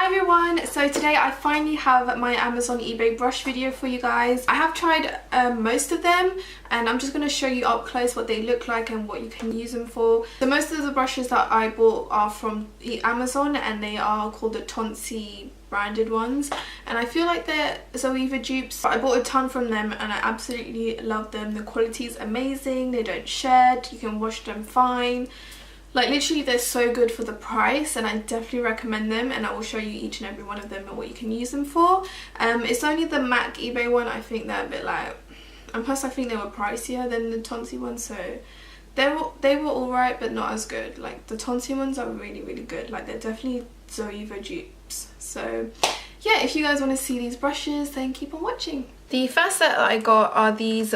Hi everyone, so today I finally have my Amazon eBay brush video for you guys. I have tried most of them and I'm just going to show you up close what they look like and what you can use them for. So most of the brushes that I bought are from Amazon and they are called the Tonsi branded ones, and I feel like they're Zoeva dupes. I bought a ton from them and I absolutely love them. The quality is amazing, they don't shed, you can wash them fine. Like literally they're so good for the price and I definitely recommend them, and I will show you each and every one of them and what you can use them for. It's only the MAC eBay one, I think they're a bit like, and plus I think they were pricier than the Tonsi ones, so they were alright but not as good. Like the Tonsi ones are really good, like they're definitely Zoeva dupes. So yeah, if you guys want to see these brushes then keep on watching. The first set that I got are these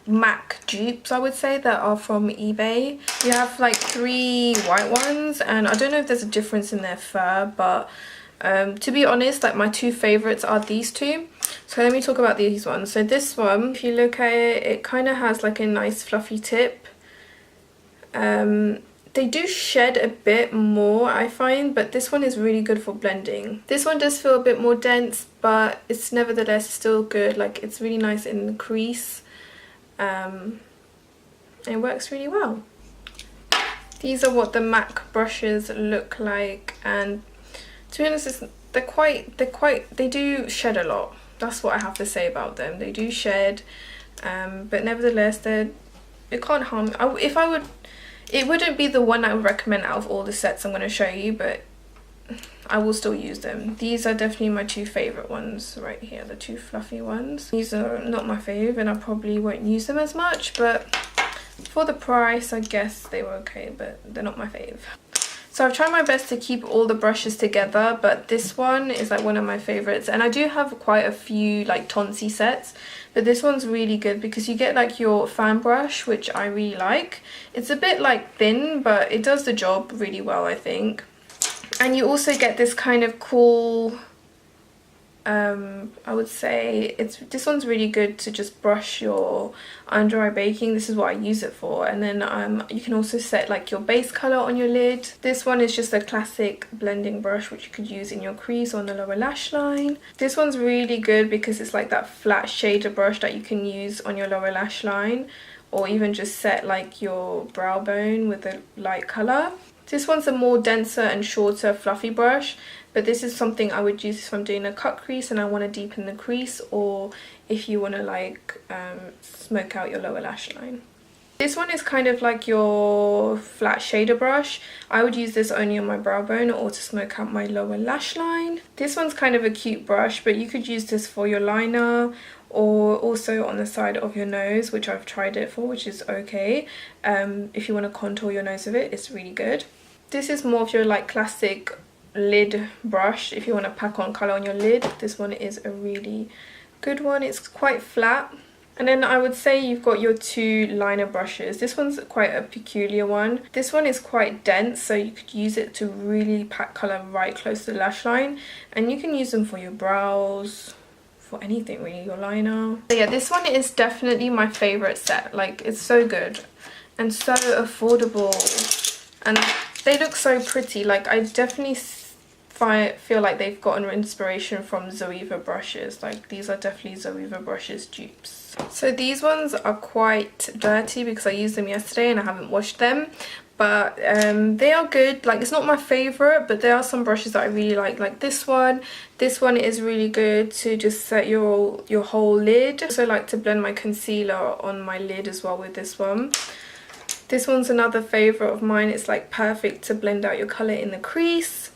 MAC dupes, I would say, that are from eBay. You have like 3 white ones and I don't know if there's a difference in their fur, but to be honest, like my 2 favorites are these 2. So let me talk about these ones. So this one, if you look at it, it kind of has like a nice fluffy tip. They do shed a bit more, I find, but this one is really good for blending. This one does feel a bit more dense, but it's nevertheless still good. Like it's really nice in the crease. It works really well. These are what the MAC brushes look like, and to be honest, they do shed a lot. That's what I have to say about them. They do shed, but nevertheless, it can't harm. It wouldn't be the one I would recommend out of all the sets I'm going to show you, but I will still use them. These are definitely my 2 favorite ones right here, the 2 fluffy ones. These are not my fave and I probably won't use them as much, but for the price I guess they were okay, but they're not my fave. So I've tried my best to keep all the brushes together, but this one is like one of my favorites, and I do have quite a few like Tonsi sets, but this one's really good because you get like your fan brush, which I really like. It's a bit like thin, but it does the job really well, I think. And you also get this kind of cool, I would say, this one's really good to just brush your under eye baking. This is what I use it for. And then you can also set like your base colour on your lid. This one is just a classic blending brush which you could use in your crease or on the lower lash line. This one's really good because it's like that flat shader brush that you can use on your lower lash line, or even just set like your brow bone with a light colour. This one's a more denser and shorter fluffy brush, but this is something I would use if I'm doing a cut crease and I want to deepen the crease, or if you want to like smoke out your lower lash line. This one is kind of like your flat shader brush. I would use this only on my brow bone or to smoke out my lower lash line. This one's kind of a cute brush, but you could use this for your liner or also on the side of your nose, which I've tried it for, which is okay. If you want to contour your nose with it, it's really good. This is more of your like classic lid brush. If you want to pack on colour on your lid, this one is a really good one. It's quite flat. And then I would say you've got your 2 liner brushes. This one's quite a peculiar one. This one is quite dense, so you could use it to really pack colour right close to the lash line. And you can use them for your brows, for anything really, your liner. But yeah, this one is definitely my favourite set. Like, it's so good and so affordable. And they look so pretty. Like, I definitely feel like they've gotten inspiration from Zoeva brushes. Like, these are definitely Zoeva brushes dupes. So these ones are quite dirty because I used them yesterday and I haven't washed them, but they are good. Like, it's not my favorite, but there are some brushes that I really like this one. This one is really good to just set your whole lid. I also like to blend my concealer on my lid as well with this one. This one's another favorite of mine. It's like perfect to blend out your color in the crease.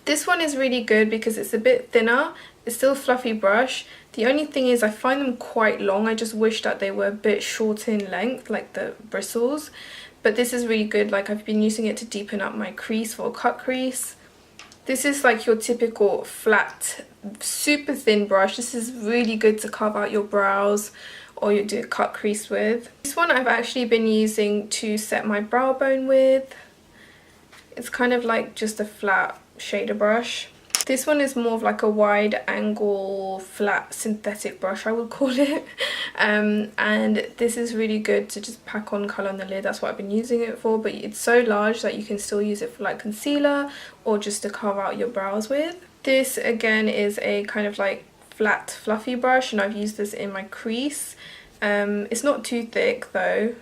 This one is really good because it's a bit thinner. It's still a fluffy brush. The only thing is I find them quite long. I just wish that they were a bit shorter in length, like the bristles. But this is really good. Like, I've been using it to deepen up my crease for a cut crease. This is like your typical flat, super thin brush. This is really good to carve out your brows or you do a cut crease with. This one I've actually been using to set my brow bone with. It's kind of like just a flat shader brush. This one is more of like a wide angle flat synthetic brush, I would call it. And this is really good to just pack on colour on the lid. That's what I've been using it for, but it's so large that you can still use it for like concealer or just to carve out your brows with. This again is a kind of like flat fluffy brush, and I've used this in my crease. It's not too thick though.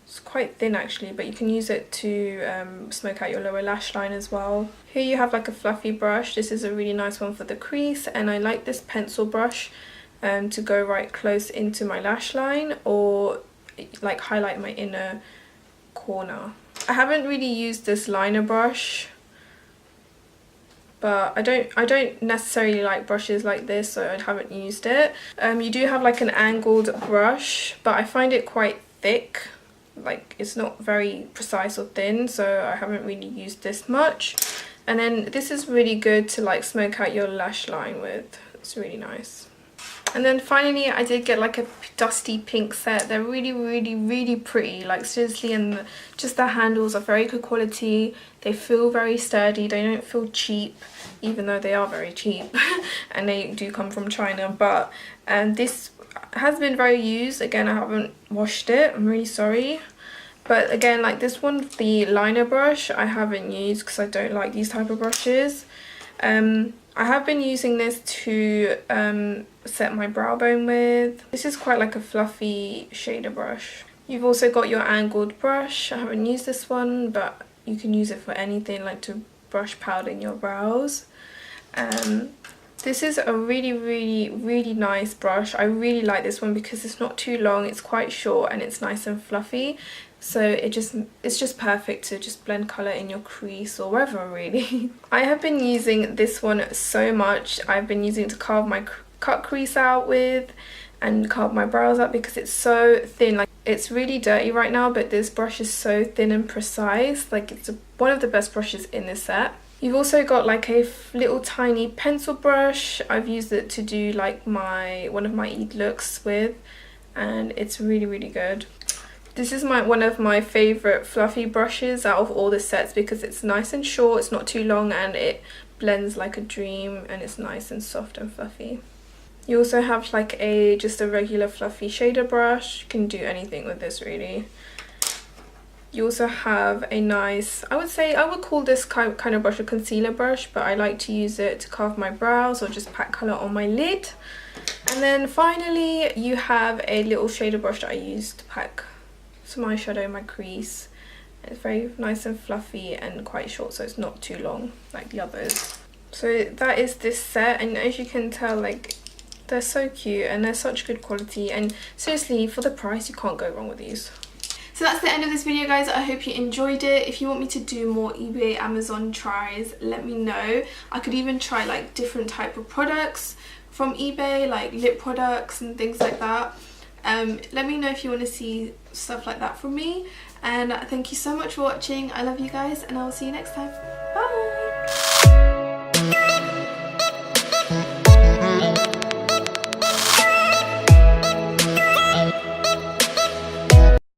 It's quite thin actually, but you can use it to smoke out your lower lash line as well. Here you have like a fluffy brush. This is a really nice one for the crease, and I like this pencil brush to go right close into my lash line or like highlight my inner corner. I haven't really used this liner brush, but I don't necessarily like brushes like this, so I haven't used it. You do have like an angled brush, but I find it quite thick. Like it's not very precise or thin, so I haven't really used this much. And then this is really good to like smoke out your lash line with. It's really nice. And then finally I did get like a dusty pink set. They're really pretty, like seriously, and just the handles are very good quality. They feel very sturdy, they don't feel cheap, even though they are very cheap and they do come from China. But this has been very used. Again, I haven't washed it, I'm really sorry. But again, like this one, the liner brush, I haven't used because I don't like these type of brushes. I have been using this to set my brow bone with. This is quite like a fluffy shader brush. You've also got your angled brush. I haven't used this one, but you can use it for anything, like to brush powder in your brows. This is a really nice brush. I really like this one because it's not too long, it's quite short, and it's nice and fluffy. So it's just perfect to just blend colour in your crease or wherever really. I have been using this one so much. I've been using it to carve my cut crease out with and carve my brows up because it's so thin. Like it's really dirty right now, but this brush is so thin and precise. Like it's one of the best brushes in this set. You've also got like a little tiny pencil brush. I've used it to do like one of my Eid looks with, and it's really good. This is one of my favourite fluffy brushes out of all the sets because it's nice and short, it's not too long, and it blends like a dream, and it's nice and soft and fluffy. You also have like just a regular fluffy shader brush. You can do anything with this really. You also have a nice, I would call this kind of brush a concealer brush, but I like to use it to carve my brows or just pack colour on my lid. And then finally you have a little shader brush that I use to pack some eyeshadow in my crease. It's very nice and fluffy and quite short, so it's not too long like the others. So that is this set, and as you can tell, like they're so cute and they're such good quality, and seriously for the price you can't go wrong with these. So that's the end of this video, guys. I hope you enjoyed it. If you want me to do more eBay, Amazon tries, let me know. I could even try like different type of products from eBay, like lip products and things like that. Let me know if you want to see stuff like that from me, and thank you so much for watching. I love you guys, and I will see you next time. Bye.